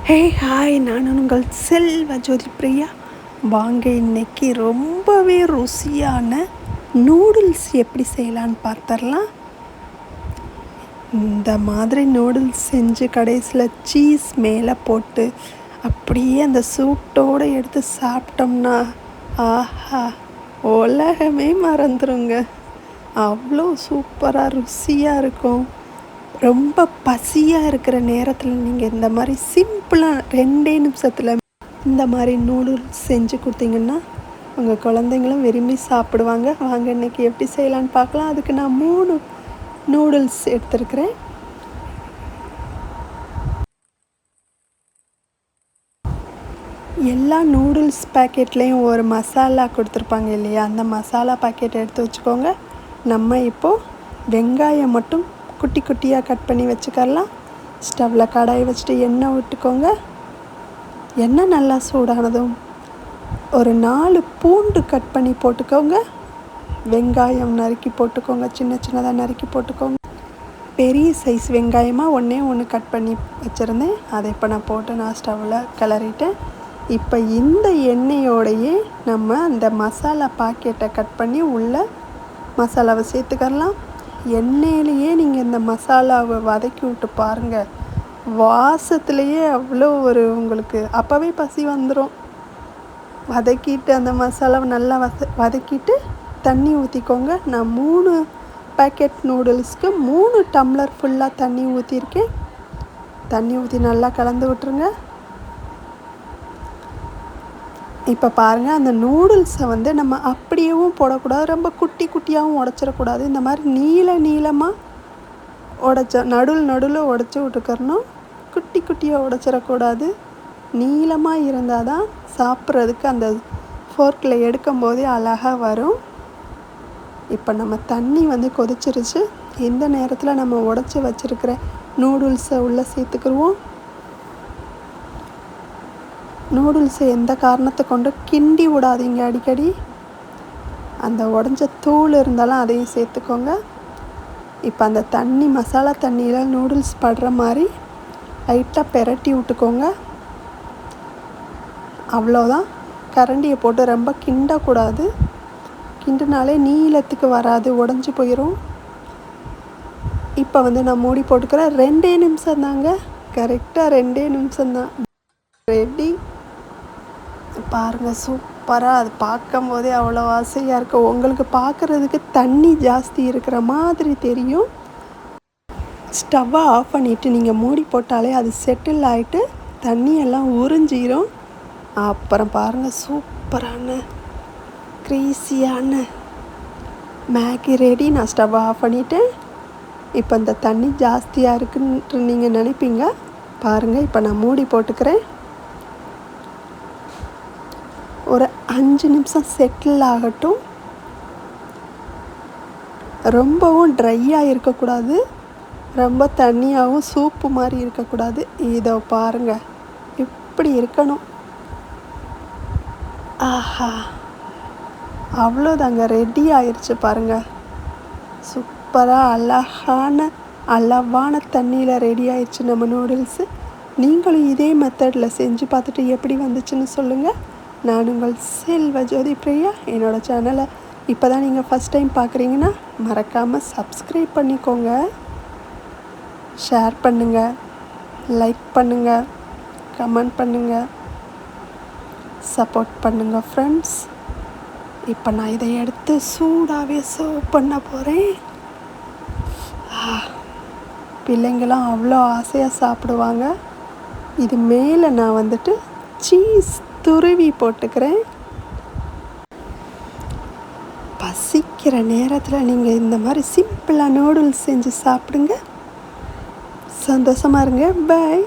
Hey hi, நான் உங்கள் செல்வ ஜோதி பிரியா. வாங்க, இன்னைக்கு ரொம்பவே ருசியான நூடுல்ஸ் எப்படி செய்யலான்னு பார்த்துடலாம். இந்த மாதிரி நூடுல்ஸ் செஞ்சு கடைசியில் சீஸ் மேலே போட்டு அப்படியே அந்த சூட்டோடு எடுத்து சாப்பிட்டோம்னா ஆஹா, உலகமே மறந்துடுங்க. அவ்வளோ சூப்பராக ருசியாக இருக்கும். ரொம்ப பசியாக இருக்கிற நேரத்தில் நீங்கள் இந்த மாதிரி சிம்பிளாக 2 நிமிஷத்தில் இந்த மாதிரி நூடுல்ஸ் செஞ்சு கொடுத்தீங்கன்னா உங்கள் குழந்தைங்களும் விரும்பி சாப்பிடுவாங்க. வாங்க, இன்றைக்கி எப்படி செய்யலான்னு பார்க்கலாம். அதுக்கு நான் 3 நூடுல்ஸ் எடுத்துருக்கிறேன். எல்லா நூடுல்ஸ் பேக்கெட்லேயும் ஒரு மசாலா கொடுத்துருப்பாங்க இல்லையா, அந்த மசாலா பாக்கெட் எடுத்து வச்சுக்கோங்க. நம்ம இப்போது வெங்காயம் மட்டும் குட்டி குட்டியாக கட் பண்ணி வச்சுக்கலாம். ஸ்டவ்வில் கடாய் வச்சுட்டு எண்ணெய் விட்டுக்கோங்க. எண்ணெய் நல்லா சூடானதும் ஒரு 4 பூண்டு கட் பண்ணி போட்டுக்கோங்க. வெங்காயம் நறுக்கி போட்டுக்கோங்க, சின்ன சின்னதாக நறுக்கி போட்டுக்கோங்க. பெரிய சைஸ் வெங்காயமாக ஒன்று கட் பண்ணி வச்சுருந்தேன். அதை இப்போ நான் ஸ்டவ்வில் கிளறிட்டேன். இப்போ இந்த எண்ணெயோடையே நம்ம அந்த மசாலா பாக்கெட்டை கட் பண்ணி உள்ள மசாலாவை சேர்த்துக்கலாம். எண்ணெயிலேயே நீங்கள் இந்த மசாலாவை வதக்கி விட்டு பாருங்கள். வாசத்துலேயே அவ்வளோ உங்களுக்கு அப்போவே பசி வந்துடும். வதக்கிட்டு அந்த மசாலாவை நல்லா வதக்கிட்டு தண்ணி ஊற்றிக்கோங்க. நான் 3 பேக்கெட் நூடுல்ஸ்க்கு 3 டம்ளர் ஃபுல்லாக தண்ணி ஊற்றிருக்கேன். தண்ணி ஊற்றி நல்லா கலந்து விட்டுருங்க. இப்போ பாருங்கள், அந்த நூடுல்ஸை நம்ம அப்படியேவும் போடக்கூடாது, ரொம்ப குட்டி குட்டியாகவும் உடச்சிடக்கூடாது. இந்த மாதிரி நீளமாக நடுவில் உடச்சி விட்டுக்கறணும். குட்டி குட்டியாக உடச்சிடக்கூடாது. நீளமாக இருந்தால் தான் சாப்பிட்றதுக்கு அந்த ஃபோர்க்கில் எடுக்கும் போதே அழகாக வரும். இப்போ நம்ம தண்ணி கொதிச்சிருச்சு. இந்த நேரத்தில் நம்ம உடச்சி வச்சுருக்கிற நூடுல்ஸை உள்ளே சேர்த்துக்கிடுவோம். நூடுல்ஸை எந்த காரணத்தை கொண்டு கிண்டி விடாதீங்க. அடிக்கடி அந்த உடஞ்ச தூள் இருந்தாலும் அதையும் சேர்த்துக்கோங்க. இப்போ அந்த மசாலா தண்ணியில் நூடுல்ஸ் படுற மாதிரி லைட்டாக பெரட்டி விட்டுக்கோங்க. அவ்வளோதான். கரண்டியை போட்டு ரொம்ப கிண்டக்கூடாது. கிண்டினாலே நீளத்துக்கு வராது, உடஞ்சி போயிடும். இப்போ நான் மூடி போட்டுக்கிறேன். 2 நிமிஷம் தாங்க, கரெக்டாக 2 நிமிஷம்தான். ரெடி. பாருங்கள், சூப்பராக. அது பார்க்கும் போதே அவ்வளோ ஆசையாக இருக்கும். உங்களுக்கு பார்க்குறதுக்கு தண்ணி ஜாஸ்தி இருக்கிற மாதிரி தெரியும். ஸ்டவ்வை ஆஃப் பண்ணிவிட்டு நீங்கள் மூடி போட்டாலே அது செட்டில் ஆகிட்டு தண்ணியெல்லாம் உறிஞ்சிடும். அப்புறம் பாருங்கள், சூப்பரான க்ரீஸியான மேகி ரெடி. நான் ஸ்டவ்வை ஆஃப் பண்ணிவிட்டேன். இப்போ இந்த தண்ணி ஜாஸ்தியாக இருக்குன்னு நீங்கள் நினைப்பீங்க. பாருங்கள், இப்போ நான் மூடி போட்டுக்கிறேன். ஒரு 5 நிமிஷம் செட்டில் ஆகட்டும். ரொம்பவும் ட்ரையாக இருக்கக்கூடாது, ரொம்ப தண்ணியாகவும் சூப்பு மாதிரி இருக்கக்கூடாது. இதோ பாருங்கள், இப்படி இருக்கணும். ஆஹா, அவ்வளோதாங்க, ரெடி ஆயிடுச்சு. பாருங்கள், சூப்பராக அளவான தண்ணியில் ரெடி ஆயிடுச்சு நம்ம நூடுல்ஸு. நீங்களும் இதே மெத்தடில் செஞ்சு பார்த்துட்டு எப்படி வந்துச்சுன்னு சொல்லுங்கள். நான் உங்கள் செல்வ ஜோதி பிரியா. என்னோடய சேனலை இப்போ தான் நீங்கள் ஃபஸ்ட் டைம் பார்க்குறீங்கன்னா மறக்காமல் சப்ஸ்கிரைப் பண்ணிக்கோங்க. ஷேர் பண்ணுங்கள், லைக் பண்ணுங்கள், கமெண்ட் பண்ணுங்கள், சப்போர்ட் பண்ணுங்கள் ஃப்ரெண்ட்ஸ். இப்போ நான் இதை எடுத்து சூடாகவே சர்வ் பண்ண போகிறேன். பிள்ளைங்களாம் அவ்வளோ ஆசையாக சாப்பிடுவாங்க. இது மேலே நான் சீஸ் துருவி போட்டுக்கிறேன். பசிக்கிற நேரத்தில் நீங்கள் இந்த மாதிரி சிம்பிளாக நூடுல்ஸ் செஞ்சு சாப்பிடுங்க. சந்தோஷமாக இருங்க. பை.